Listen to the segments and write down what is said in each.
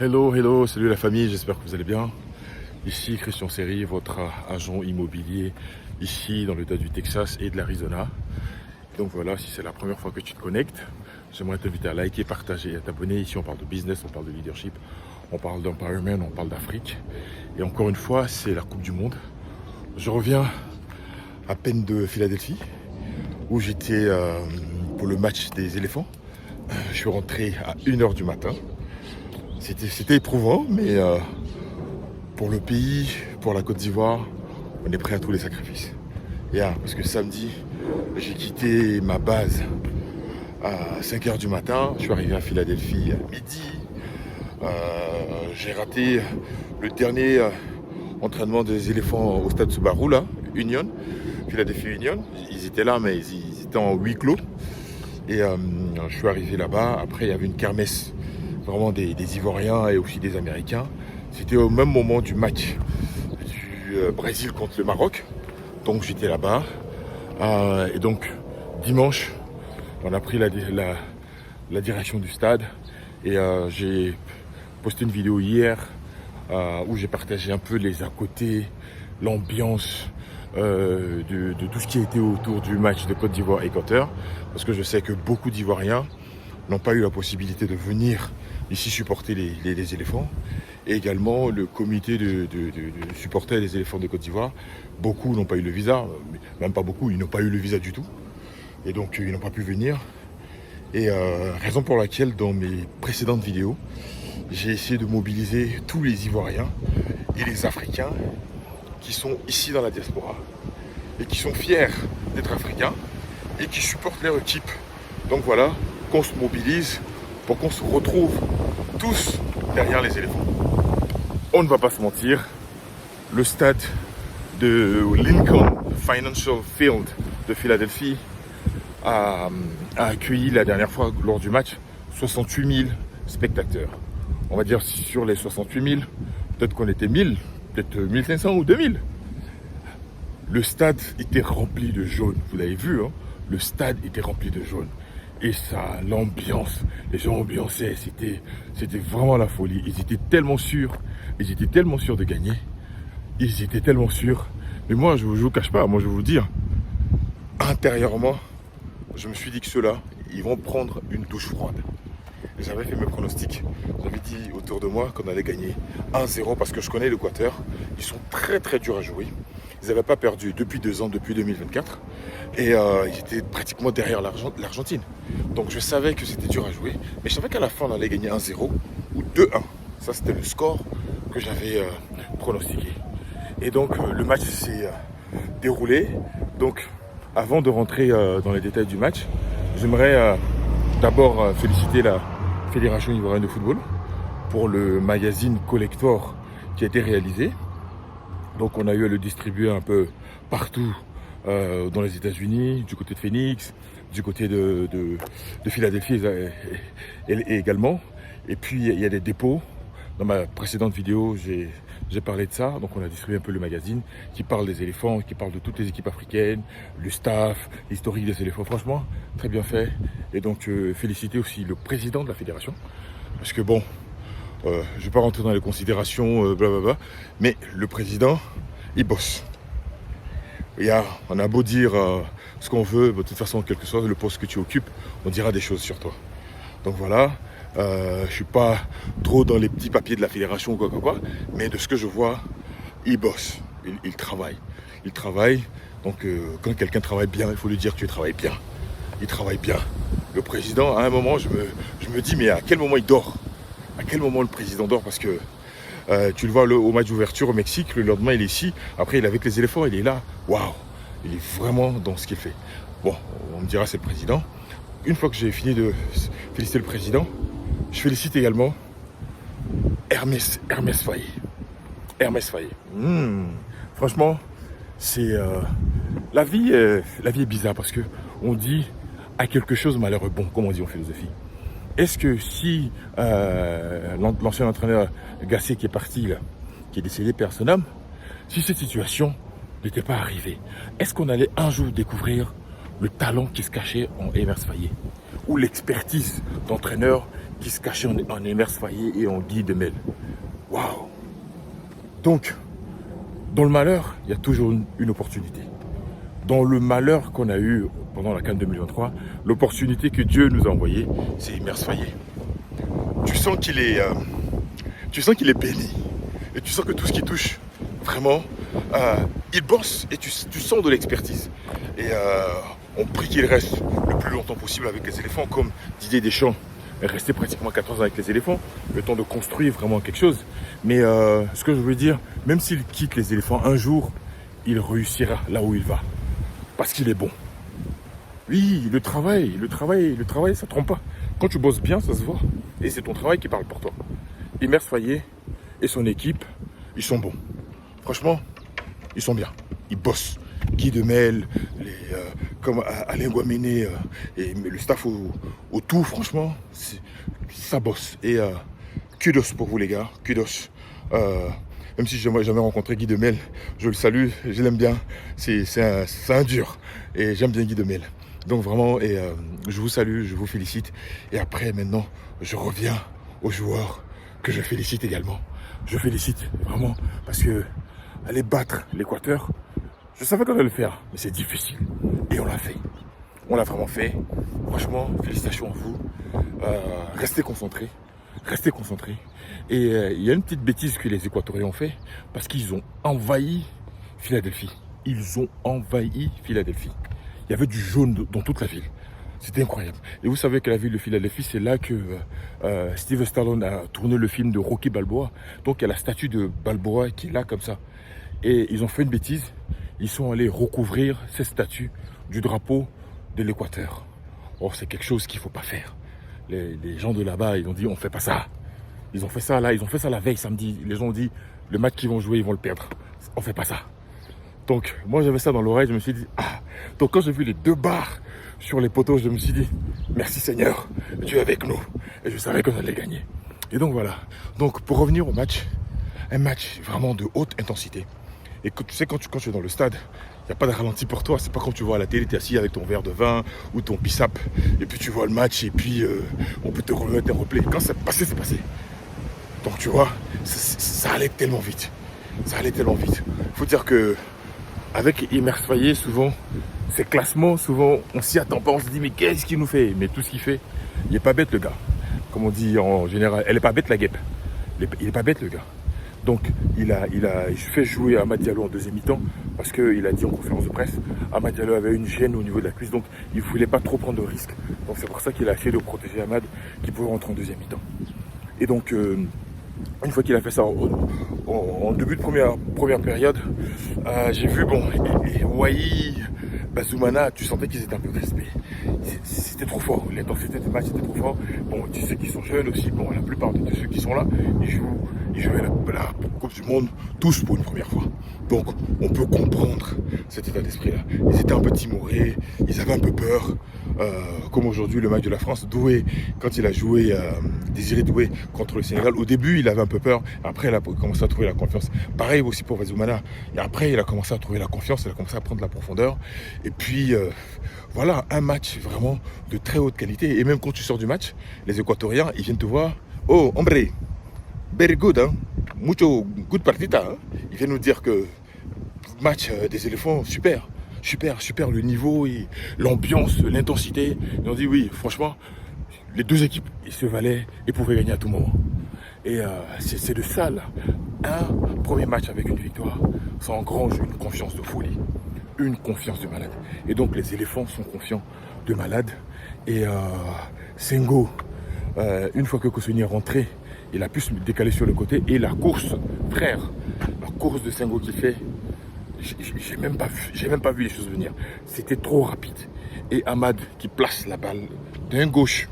Hello, salut la famille, j'espère que vous allez bien. Ici Christian Seri, votre agent immobilier, ici dans l'État du Texas et de l'Arizona. Donc voilà, si c'est la première fois que tu te connectes, j'aimerais t'inviter à liker, partager et à t'abonner. Ici on parle de business, on parle de leadership, on parle d'empowerment, on parle d'Afrique. Et encore une fois, c'est la Coupe du Monde. Je reviens à peine de Philadelphie, où j'étais pour le match des éléphants. Je suis rentré à 1h du matin. C'était éprouvant, mais pour le pays, pour la Côte d'Ivoire, on est prêt à tous les sacrifices. Parce que samedi, j'ai quitté ma base à 5h du matin. Je suis arrivé à Philadelphie à midi. J'ai raté le dernier entraînement des éléphants au stade Subaru, là, Union, Philadelphie Union. Ils étaient là, mais ils étaient en huis clos. Et je suis arrivé là-bas. Après, il y avait une kermesse, vraiment des Ivoiriens et aussi des Américains. C'était au même moment du match du Brésil contre le Maroc. Donc j'étais là-bas. Et donc dimanche, on a pris la direction du stade. Et j'ai posté une vidéo hier où j'ai partagé un peu les à côté, l'ambiance de tout ce qui a été autour du match de Côte d'Ivoire-Équateur. Parce que je sais que beaucoup d'Ivoiriens n'ont pas eu la possibilité de venir ici supporter les éléphants. Et également le comité de supporter les éléphants de Côte d'Ivoire. Beaucoup n'ont pas eu le visa, même pas beaucoup, ils n'ont pas eu le visa du tout. Et donc ils n'ont pas pu venir. Et raison pour laquelle dans mes précédentes vidéos, j'ai essayé de mobiliser tous les Ivoiriens et les Africains qui sont ici dans la diaspora et qui sont fiers d'être Africains et qui supportent leur équipe. Donc voilà, qu'on se mobilise pour qu'on se retrouve tous derrière les éléphants. On ne va pas se mentir, le stade de Lincoln Financial Field de Philadelphie a accueilli la dernière fois lors du match 68 000 spectateurs. On va dire sur les 68 000, peut-être qu'on était 1000, peut-être 1500 ou 2000. Le stade était rempli de jaune, vous l'avez vu, hein, le stade était rempli de jaune. Et ça, l'ambiance, les gens ambiançaient, c'était vraiment la folie. Ils étaient tellement sûrs de gagner. Ils étaient tellement sûrs. Mais moi, je ne vous cache pas, moi je vais vous dire, intérieurement, je me suis dit que ceux-là, ils vont prendre une douche froide. J'avais fait mes pronostics. J'avais dit autour de moi qu'on allait gagner 1-0 parce que je connais l'Équateur. Ils sont très très durs à jouer. Ils n'avaient pas perdu depuis 2 ans, depuis 2024. Et ils étaient pratiquement derrière l'Argentine. Donc je savais que c'était dur à jouer. Mais je savais qu'à la fin, on allait gagner 1-0 ou 2-1. Ça, c'était le score que j'avais pronostiqué. Et donc, le match s'est déroulé. Donc, avant de rentrer dans les détails du match, j'aimerais d'abord féliciter la Fédération Ivoirienne de Football pour le magazine Collector qui a été réalisé. Donc on a eu à le distribuer un peu partout dans les États-Unis, du côté de Phoenix, du côté de Philadelphie également. Et puis il y a des dépôts. Dans ma précédente vidéo, j'ai parlé de ça. Donc on a distribué un peu le magazine qui parle des éléphants, qui parle de toutes les équipes africaines, le staff, l'historique des éléphants. Franchement, très bien fait. Et donc féliciter aussi le président de la fédération. Parce que bon, je ne vais pas rentrer dans les considérations, blablabla, mais le président, il bosse. On a beau dire ce qu'on veut, de toute façon, quel que soit le poste que tu occupes, on dira des choses sur toi. Donc voilà, je ne suis pas trop dans les petits papiers de la fédération ou quoi, mais de ce que je vois, il bosse, il travaille. Il travaille, donc quand quelqu'un travaille bien, il faut lui dire que tu travailles bien. Il travaille bien. Le président, à un moment, je me dis, mais à quel moment il dort ? À quel moment le président dort? Parce que tu le vois au match d'ouverture au Mexique, le lendemain il est ici, après il est avec les éléphants, il est là, waouh, il est vraiment dans ce qu'il fait. Bon, on me dira c'est le président. Une fois que j'ai fini de féliciter le président, je félicite également Hermès Faye. Hermès Faye. Franchement, c'est la vie est bizarre parce que on dit à quelque chose malheur bon, comme on dit en philosophie. Est-ce que si l'ancien entraîneur Gasset qui est parti, là, qui est décédé perd son âme, si cette situation n'était pas arrivée, est-ce qu'on allait un jour découvrir le talent qui se cachait en Hermès Faye ou l'expertise d'entraîneur qui se cachait en Emerse Faé et en Guy Demel. Waouh! Donc, dans le malheur, il y a toujours une opportunité. Dans le malheur qu'on a eu pendant la CAN 2023, l'opportunité que Dieu nous a envoyée, c'est Emerse Faé. Tu sens qu'il est béni. Et tu sens que tout ce qui touche, vraiment, il bosse et tu sens de l'expertise. Et on prie qu'il reste le plus longtemps possible avec les éléphants, comme Didier Deschamps est resté pratiquement 14 ans avec les éléphants, le temps de construire vraiment quelque chose. Mais ce que je veux dire, même s'il quitte les éléphants un jour, il réussira là où il va. Parce qu'il est bon. Oui, le travail, ça ne trompe pas. Quand tu bosses bien, ça se voit. Et c'est ton travail qui parle pour toi. Emerse Faé et son équipe, ils sont bons. Franchement, ils sont bien. Ils bossent. Guy Demel, comme Alain Guaméné et le staff au tout, franchement, ça bosse. Et kudos pour vous les gars, kudos. Même si je n'ai jamais rencontré Guy Demel, je le salue, je l'aime bien. C'est un dur et j'aime bien Guy Demel. Donc vraiment, et je vous salue, je vous félicite. Et après, maintenant, je reviens aux joueurs que je félicite également. Je félicite vraiment parce que aller battre l'Équateur, je savais qu'on allait le faire, mais c'est difficile. Et on l'a fait. On l'a vraiment fait. Franchement, félicitations à vous. Restez concentrés. Restez concentrés. Et il y a une petite bêtise que les Équatoriens ont fait parce qu'ils ont envahi Philadelphie. Ils ont envahi Philadelphie. Il y avait du jaune dans toute la ville. C'était incroyable. Et vous savez que la ville de Philadelphie, c'est là que Steve Stallone a tourné le film de Rocky Balboa. Donc il y a la statue de Balboa qui est là comme ça. Et ils ont fait une bêtise. Ils sont allés recouvrir ces statues du drapeau de l'Équateur. Or, c'est quelque chose qu'il ne faut pas faire. Les gens de là-bas, ils ont dit, on ne fait pas ça. Ils ont fait ça là, ils ont fait ça la veille samedi. Les gens ont dit, le match qu'ils vont jouer, ils vont le perdre. On ne fait pas ça. Donc, moi, j'avais ça dans l'oreille, je me suis dit, ah. Donc, quand j'ai vu les 2 barres sur les poteaux, je me suis dit, merci Seigneur, tu es avec nous. Et je savais qu'on allait gagner. Et donc, voilà. Donc, pour revenir au match, un match vraiment de haute intensité. Et que tu sais, quand tu es dans le stade, il n'y a pas de ralenti pour toi. C'est pas comme tu vois à la télé, tu es assis avec ton verre de vin ou ton bissap. Et puis tu vois le match et puis on peut te remettre un replay. Quand c'est passé, c'est passé. Donc tu vois, ça allait tellement vite. Ça allait tellement vite. Il faut dire que avec Emerse Faé, souvent, ces classements, souvent, on s'y attend pas. On se dit, mais qu'est-ce qu'il nous fait? Mais tout ce qu'il fait, il n'est pas bête le gars. Comme on dit en général, elle n'est pas bête la guêpe. Il n'est pas bête le gars. Donc, il a fait jouer Amad Diallo en deuxième mi-temps parce qu'il a dit en conférence de presse, Amad Diallo avait une gêne au niveau de la cuisse, donc il ne voulait pas trop prendre de risques. Donc, c'est pour ça qu'il a essayé de protéger Amad qui pouvait rentrer en deuxième mi-temps. Et donc, une fois qu'il a fait ça en début de première période, j'ai vu, bon, et Wai, Bazoumana, tu sentais qu'ils étaient un peu crispés. C'était trop fort, l'intensité du match était trop fort. Bon, tu sais qu'ils sont jeunes aussi, bon, la plupart de ceux qui sont là, ils jouaient la Coupe du Monde tous pour une première fois. Donc, on peut comprendre cet état d'esprit-là. Ils étaient un peu timorés, ils avaient un peu peur. Comme aujourd'hui, le match de la France, Doué, quand il a joué, Désiré Doué contre le Sénégal, au début, il avait un peu peur. Après, il a commencé à trouver la confiance. Pareil aussi pour Bazoumana. Et après, il a commencé à trouver la confiance, il a commencé à prendre la profondeur. Et puis, voilà, un match vraiment de très haute qualité. Et même quand tu sors du match, les Équatoriens, ils viennent te voir. Oh, hombre, very good, hein? Mucho good partita. Hein? Ils viennent nous dire que match des éléphants, super. Super, le niveau, et l'ambiance, l'intensité. Ils ont dit oui, franchement, les 2 équipes, ils se valaient et pouvaient gagner à tout moment. Et c'est de ça, là. Un premier match avec une victoire, ça engrange une confiance de folie, une confiance de malade. Et donc, les éléphants sont confiants de malade. Et Sengo, une fois que Koscielny est rentré, il a pu se décaler sur le côté. Et la course, frère, la course de Sengo qu'il fait, j'ai même pas vu les choses venir. C'était trop rapide. Et Amad qui place la balle d'un gauche,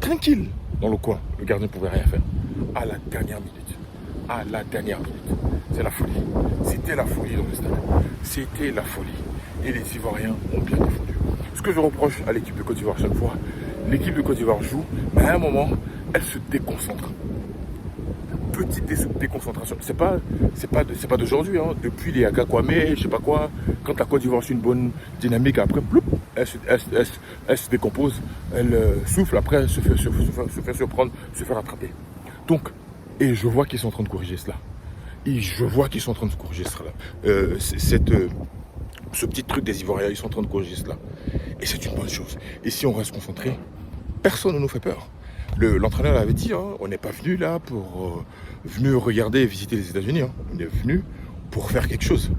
tranquille, dans le coin. Le gardien ne pouvait rien faire. À la dernière minute. C'est la folie. C'était la folie dans le stade. C'était la folie. Et les Ivoiriens ont bien défendu. Ce que je reproche à l'équipe de Côte d'Ivoire chaque fois, l'équipe de Côte d'Ivoire joue, mais à un moment, elle se déconcentre. petite déconcentration. C'est pas d'aujourd'hui, hein. Depuis les Aga Kwame, je sais pas quoi, quand la Côte d'Ivoire a une bonne dynamique, après, ploup, elle se décompose, elle souffle, après elle se fait surprendre, se fait rattraper. Donc, et je vois qu'ils sont en train de corriger cela. Ce petit truc des Ivoiriens, ils sont en train de corriger cela. Et c'est une bonne chose. Et si on reste concentré, personne ne nous fait peur. L'entraîneur l'avait dit, hein, on n'est pas venu là pour venir regarder et visiter les États-Unis. Hein. On est venu pour faire quelque chose.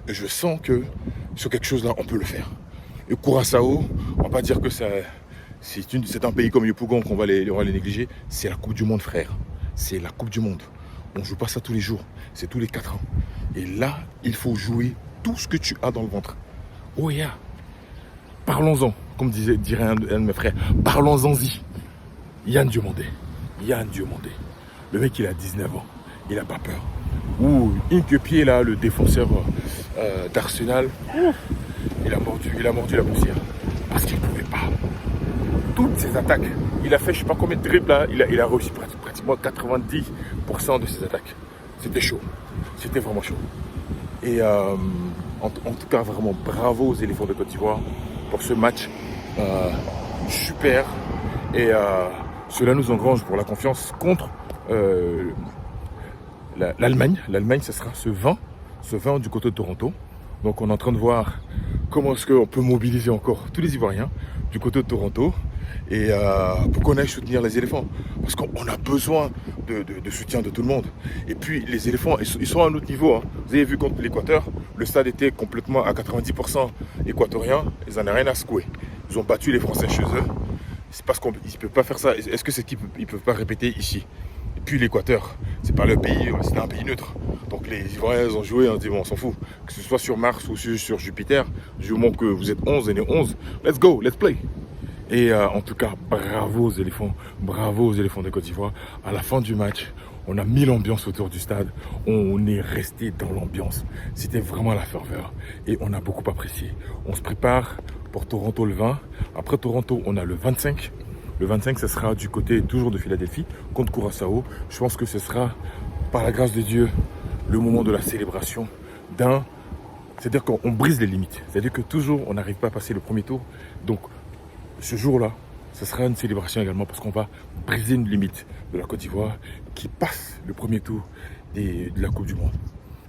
Et je sens que sur quelque chose là, on peut le faire. Et Curaçao, on va pas dire que c'est un pays comme Yopougon qu'on va les négliger. C'est la Coupe du Monde, frère. C'est la Coupe du Monde. On ne joue pas ça tous les jours. C'est tous les 4 ans. Et là, il faut jouer tout ce que tu as dans le ventre. Oh yeah. Parlons-en, comme dirait un de mes frères. Parlons-en-y. Yann Diomandé. Le mec, il a 19 ans. Il n'a pas peur. Ouh, Inkepié, là, le défenseur d'Arsenal, il a mordu la poussière. Parce qu'il ne pouvait pas. Toutes ses attaques. Il a fait je ne sais pas combien de dribbles là. Il a réussi pratiquement 90% de ses attaques. C'était chaud. C'était vraiment chaud. Et en tout cas, vraiment bravo aux éléphants de Côte d'Ivoire pour ce match super. Et cela nous engrange pour la confiance contre l'Allemagne. L'Allemagne, ce sera ce 20 du côté de Toronto. Donc on est en train de voir comment est-ce qu'on peut mobiliser encore tous les Ivoiriens du côté de Toronto et pour qu'on aille soutenir les éléphants. Parce qu'on a besoin de soutien de tout le monde. Et puis les éléphants, ils sont à un autre niveau. Hein. Vous avez vu contre l'Équateur, le stade était complètement à 90% équatorien. Ils n'en ont rien à secouer. Ils ont battu les Français chez eux. C'est parce qu'ils ne peuvent pas faire ça. Est-ce que c'est qu'ils ne peuvent pas répéter ici? Et puis l'Équateur, c'est pas leur pays, c'est un pays neutre. Donc les Ivoiriens ont joué, on dit bon, on s'en fout. Que ce soit sur Mars ou sur Jupiter, du moment que vous êtes 11 et né 11, let's go, let's play. Et en tout cas, bravo aux éléphants de Côte d'Ivoire. À la fin du match, on a mis l'ambiance autour du stade. On est resté dans l'ambiance. C'était vraiment la ferveur. Et on a beaucoup apprécié. On se prépare pour Toronto le 20. Après Toronto, on a le 25. Le 25, ce sera du côté toujours de Philadelphie, contre Curaçao. Je pense que ce sera, par la grâce de Dieu, le moment de la célébration c'est-à-dire qu'on brise les limites. C'est-à-dire que toujours, on n'arrive pas à passer le premier tour. Donc, ce jour-là, ce sera une célébration également parce qu'on va briser une limite de la Côte d'Ivoire qui passe le premier tour de la Coupe du Monde.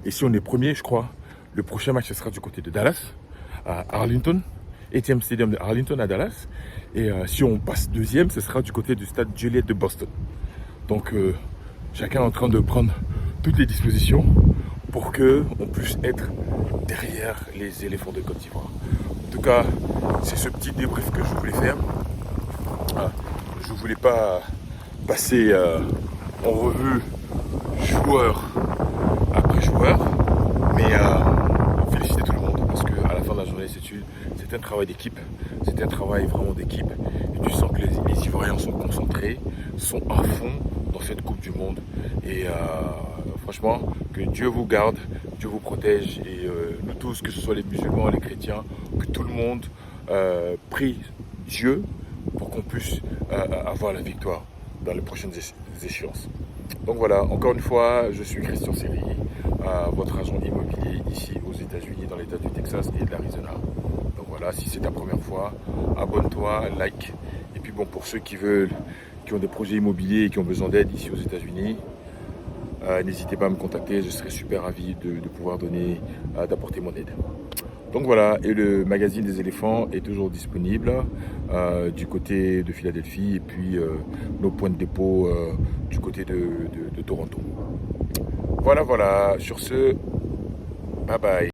Et si on est premier, je crois, le prochain match, ce sera du côté de Dallas, à Arlington, AT&T Stadium de Arlington à Dallas. Et si on passe deuxième, ce sera du côté du stade Joliet de Boston. Donc, chacun est en train de prendre toutes les dispositions pour qu'on puisse être derrière les éléphants de Côte d'Ivoire. En tout cas, c'est ce petit débrief que je voulais faire. Je ne voulais pas passer en revue joueur après joueur, mais féliciter tout le monde parce qu'à la fin de la journée, c'est un travail d'équipe. C'est un travail vraiment d'équipe. Et tu sens que les Ivoiriens sont concentrés, sont à fond dans cette Coupe du Monde. Et franchement, que Dieu vous garde, Dieu vous protège. Et nous tous, que ce soit les musulmans, les chrétiens, que tout le monde prie Dieu pour qu'on puisse avoir la victoire dans les prochaines échéances. Donc voilà, encore une fois, je suis Christian Séry, votre agent immobilier ici aux États-Unis, dans l'État du Texas et de l'Arizona. Donc voilà, si c'est ta première fois, abonne-toi, like. Et puis bon, pour ceux qui ont des projets immobiliers et qui ont besoin d'aide ici aux États-Unis, n'hésitez pas à me contacter, je serai super ravi de pouvoir d'apporter mon aide. Donc voilà, et le magazine des éléphants est toujours disponible du côté de Philadelphie et puis nos points de dépôt du côté de Toronto. Voilà, sur ce, bye bye.